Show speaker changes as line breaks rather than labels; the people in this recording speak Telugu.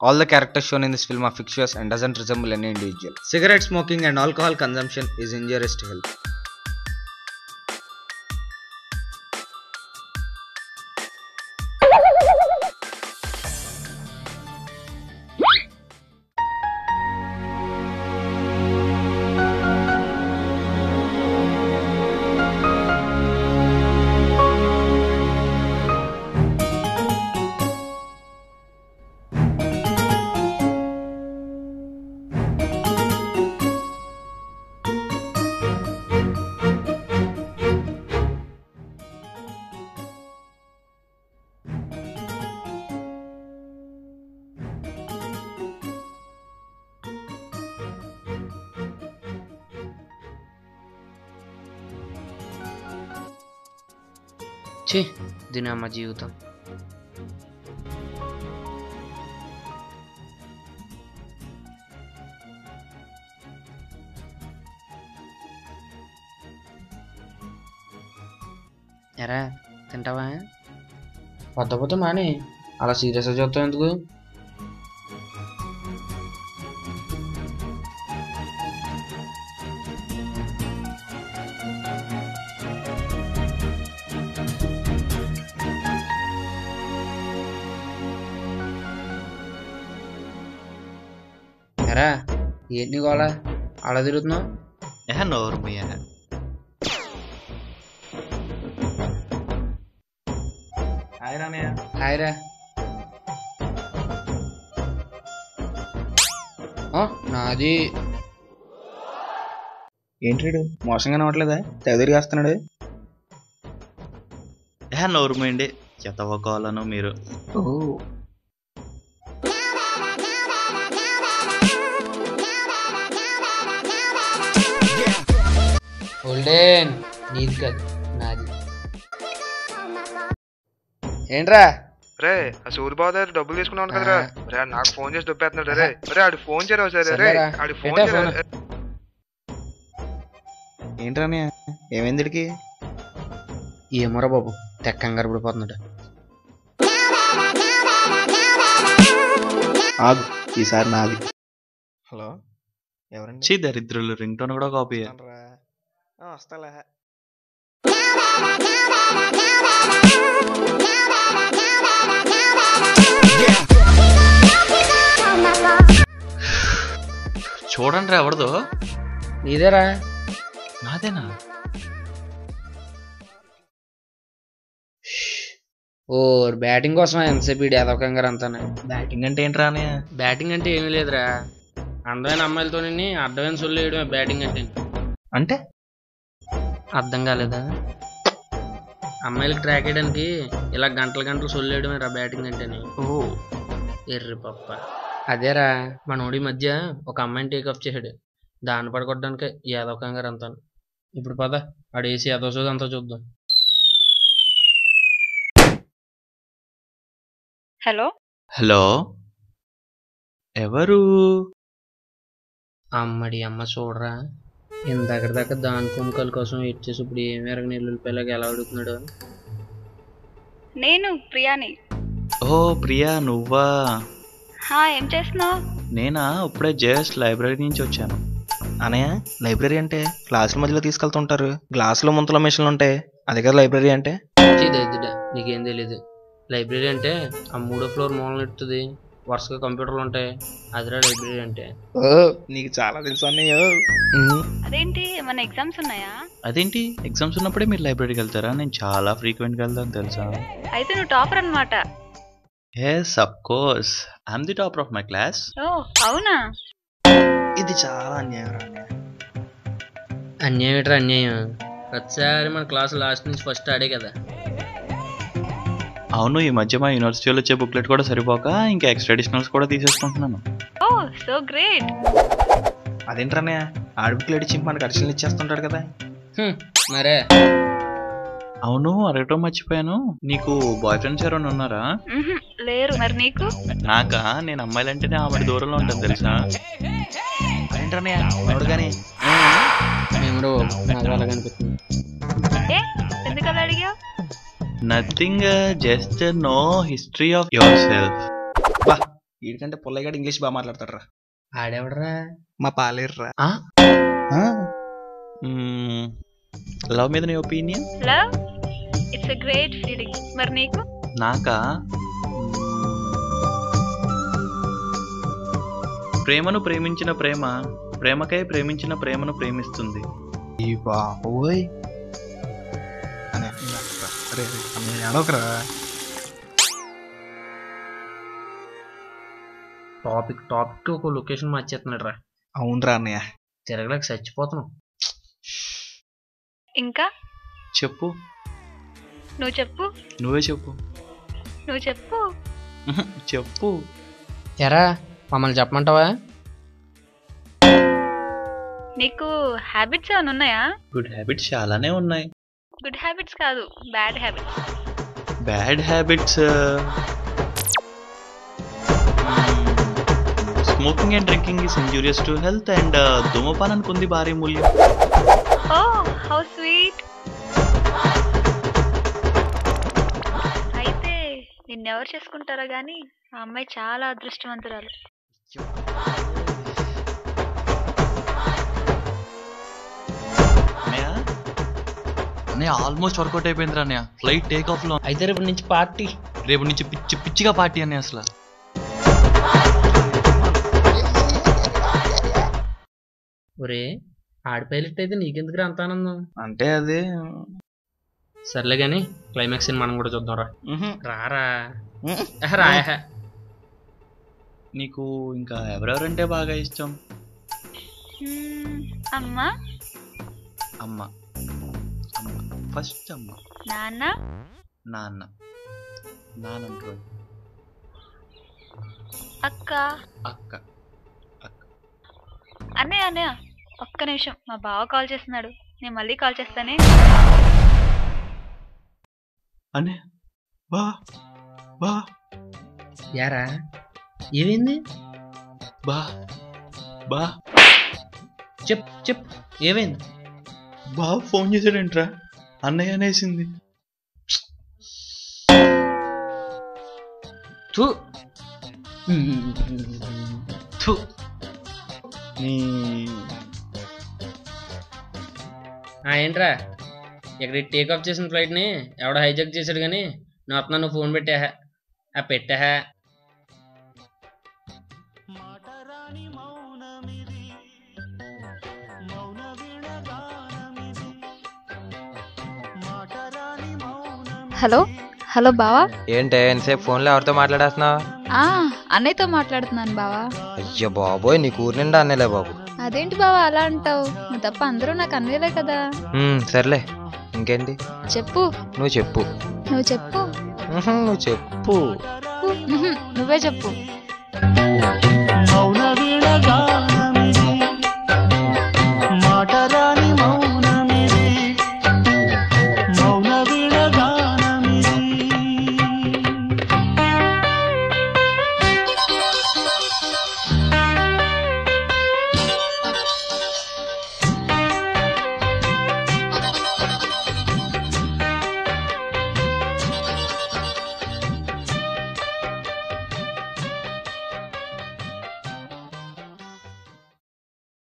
All the characters shown in this film are fictitious and doesn't resemble any individual. Cigarette smoking and alcohol consumption is injurious to health.
ఛీ దీని అమ్మ జీవితం. ఎరా తింటావా? పొద్దు మాని అలా సీరియస్గా చూస్తావు ఎందుకు? ఎరా ఏంటి గోళ అలా తిరుగుతున్నావు? హాయ్ రా. నాది
ఏంటి మోసంగా నవ్వట్లేదా? తెగదిరిగి వేస్తున్నాడు.
నోరుమేండి చెత్తవకోవాలను మీరు.
ఓల్డెన్ నీది కాదు నాది. ఏంట్రా
రే ఆ సూర్యబాబు దగ్గర డబ్బులు తీసుకున్నాను కదరా, రే నాకు ఫోన్ చేసి డబ్బేస్తున్నాడు. రే రే ఆడి ఫోన్ చేయరా సరే. రే ఆడి ఫోన్ చేయరా.
ఏంట్రా ఏమైందిడికి?
ఏమోరా బాబు తెక్క కంగారు పడిపోతున్నాడు.
ఆగు ఈసారి నాది. హలో ఎవరండి?
చీ దరిద్రులు రింగ్ టోన్ కూడా కాపీ.
వస్తాలే.
చూడండి రా ఎవరిదో.
నీదేరా?
నాదేనా?
ఓ బ్యాటింగ్ కోసం ఎంతసేపు ఇడు ఏదో కంగారు అంతానే.
బ్యాటింగ్ అంటే ఏంట్రా?
బ్యాటింగ్ అంటే ఏమీ లేదురా, అందమైన అమ్మాయిలతో అడ్డమైన సొల్లు వేయడమే బ్యాటింగ్ అంటే.
అంటే
అర్థం కాలేదా? అమ్మాయిలకి ట్రాక్ వేయడానికి ఇలా గంటలు గంటలు సొల్లు వేయడమే రా బ్యాటింగ్ అంటేనే.
ఓ
ఎర్రి పప్ప. అదేరా మనోడి మధ్య ఒక అమ్మాయిని టేకప్ చేసాడు, దాన్ని పడగొట్టడానికి ఏదో కంగారు అంతాను. ఇప్పుడు పద ఆడేసి ఏదో చూద్దాం అంతా చూద్దాం.
హలో
హలో ఎవరు?
అమ్మడి అమ్మ చూడరా, ఇంతకటి దాకా దాని కుంకల కోసం వెయిట్ చేసి ఇప్పుడు ఏమి ఎరగని ఎల్లుల్లిపాయలాగా ఎలా అడుగుతున్నాడు.
నేను ప్రియాని.
ఓ ప్రియా నువ్వా?
ఏం చేస్తున్నావు?
నేనా ఇప్పుడే జస్ట్ లైబ్రరీ నుంచి వచ్చాను.
అనయ్య లైబ్రరీ అంటే క్లాసుల మధ్యలో తీసుకెళ్తుంటారు, గ్లాసులో ముంతల మిషన్లు ఉంటాయి, అదే కదా లైబ్రరీ అంటే.
దరిద్రుడా నీకేం తెలీదు. లైబ్రరీ అంటే ఆ 3వ ఫ్లోర్ మూలన ఎత్తుంది, వరుసగా కంప్యూటర్లు ఉంటాయి, అదిరా లైబ్రరీ అంటే.
ఓ నీకు చాలా తెలుసు అన్నయ్య.
అదేంటి మన ఎగ్జామ్స్ ఉన్నాయా?
అదేంటి ఎగ్జామ్స్ ఉన్నప్పుడే మీరు లైబ్రరీకి వెళ్తారా? నేను చాలా ఫ్రీక్వెంట్గా వెళ్తాను తెలుసా.
అయితే నువ్వు టాపర్ అన్నమాట.
Yes of course I'm the topper of my class.
Oh అవునా?
ఇది చాలా అన్యాయం.
అన్యాయం ఏంట్రా అన్యాయం? ప్రతిసారి మన క్లాస్ లాస్ట్ నుంచి ఫస్ట్ ఆడే కదా.
అవును ఈ మధ్య మా యూనివర్సిటీలో వచ్చే బుక్లెట్ కూడా సరిపోక ఇంకా ఎక్స్ట్రా అడిషనల్స్ కూడా తీసేసుకుంటున్నాను.
ఓ సో గ్రేట్.
అదేంటన్నయ్య ఆడి బుక్లెట్ చింపి మనకు అడిషనల్ ఇచ్చేస్తుంటాడు కదా.
మరే
అవును అడగటం మర్చిపోయాను, నీకు బాయ్ ఫ్రెండ్స్ ఎవరైనా ఉన్నారా?
లేరు. మరి నీకు?
నాకా, నేను అమ్మాయిలంటేనే ఆవిడ దూరంలో ఉంటాను తెలుసా.
ఏంటన్నయ్య ఎవడు కానీ
మేము నాకు అలాగ అనిపిస్తుంది.
ఎందుకు అలా అడిగావు?
Nothing, just no history of yourself.
బా వీడికంటే పుల్లయ్యగాడు ఇంగ్లీష్ బాగా మాట్లాడతాడు.
ఆడెవడరా?
మా పాలేర్రా.
ఆ?
లవ్ మీద నీ opinion?
Love it's a great feeling. మరి నీకు?
నాకా ప్రేమను ప్రేమించిన ప్రేమ ప్రేమకై ప్రేమించిన ప్రేమను ప్రేమిస్తుంది.
ఈ బాబోయ్ అడవకరా.
టాపిక్ ఒక లొకేషన్ మార్చేస్తున్నాడు రా.
అవునరా అన్నయ్య.
తిరగలేక చచ్చిపోతున్నాం.
ఇంకా
చెప్పు,
నువ్వు చెప్పు.
నువ్వే చెప్పు.
నువ్వు చెప్పు.
చెప్పు.
ఎరా మమ్మల్ని చెప్పమంటావా?
నీకు హ్యాబిట్స్ ఏమైనా ఉన్నాయా?
గుడ్ హ్యాబిట్స్ చాలానే ఉన్నాయి.
గుడ్ హ్యాబిట్స్ కాదు, bad habits.
Bad habits smoking and drinking is injurious to health and ధూమపానానికి ఉంది భారీ మూల్యం.
Oh how sweet. అయితే నిన్నెవరు చేసుకుంటారో గానీ ఆ అమ్మాయి చాలా అదృష్టవంతురాలు.
అన్నయ్య ఆల్మోస్ట్ వర్కౌట్ అయిపోయింది అన్నయ్య. ఫ్లైట్ టేక్ ఆఫ్ లో.
అయితే రేపు నుంచి పార్టీ.
రేపు నుంచి పిచ్చిగా పార్టీ అన్నయ్య. అసలు
ఒరే ఆడి పైలట్ అయితే నీకెందుకు అంత ఆనందం?
అంటే అది
సర్లే గాని క్లైమాక్స్ మనం కూడా చూద్దాం రా. రారా రాయా.
నీకు ఇంకా ఎవరెవరంటే బాగా ఇష్టం?
అమ్మా,
అమ్మ. అమ్మ ఫస్ట్. అమ్మ.
నాన్న.
నాన్న. నాన్న.
అక్క.
అక్క. అక్క.
అన్నయ్య ఒక్క నిమిషం, మా బావ కాల్ చేస్తున్నాడు, నేను మళ్ళీ కాల్ చేస్తానే.
అనే బా బా.
యారా ఏమైంది?
బా బా
చెప్పు ఏమైంది?
బా ఫోన్ చేశాడంట్రా. అన్నయ్య అనేసింది.
థు. థు. ఏంట్రా ఇక్కడ టేక్ ఆఫ్ చేసిన ఫ్లైట్ని ఎవడో హైజాక్ చేశాడు కానీ నువ్వు అతను నువ్వు ఫోన్ పెట్టా.
హలో హలో బావా.
ఏంటే ఎంతసేపు ఫోన్లో ఎవరితో మాట్లాడేస్తున్నావు?
అన్నయ్యతో మాట్లాడుతున్నాను బావా.
అయ్యో బాబోయ్, నీ ఊరు నిండా అన్నలే బాబు.
అదేంటి బావా అలా అంటావు? నువ్వు తప్ప అందరూ నాకు అన్నయ్యలే కదా.
సర్లే ఇంకేంటి?
చెప్పు.
నువ్వు చెప్పు.
నువ్వు చెప్పు.
నువ్వు చెప్పు.
నువ్వే చెప్పు.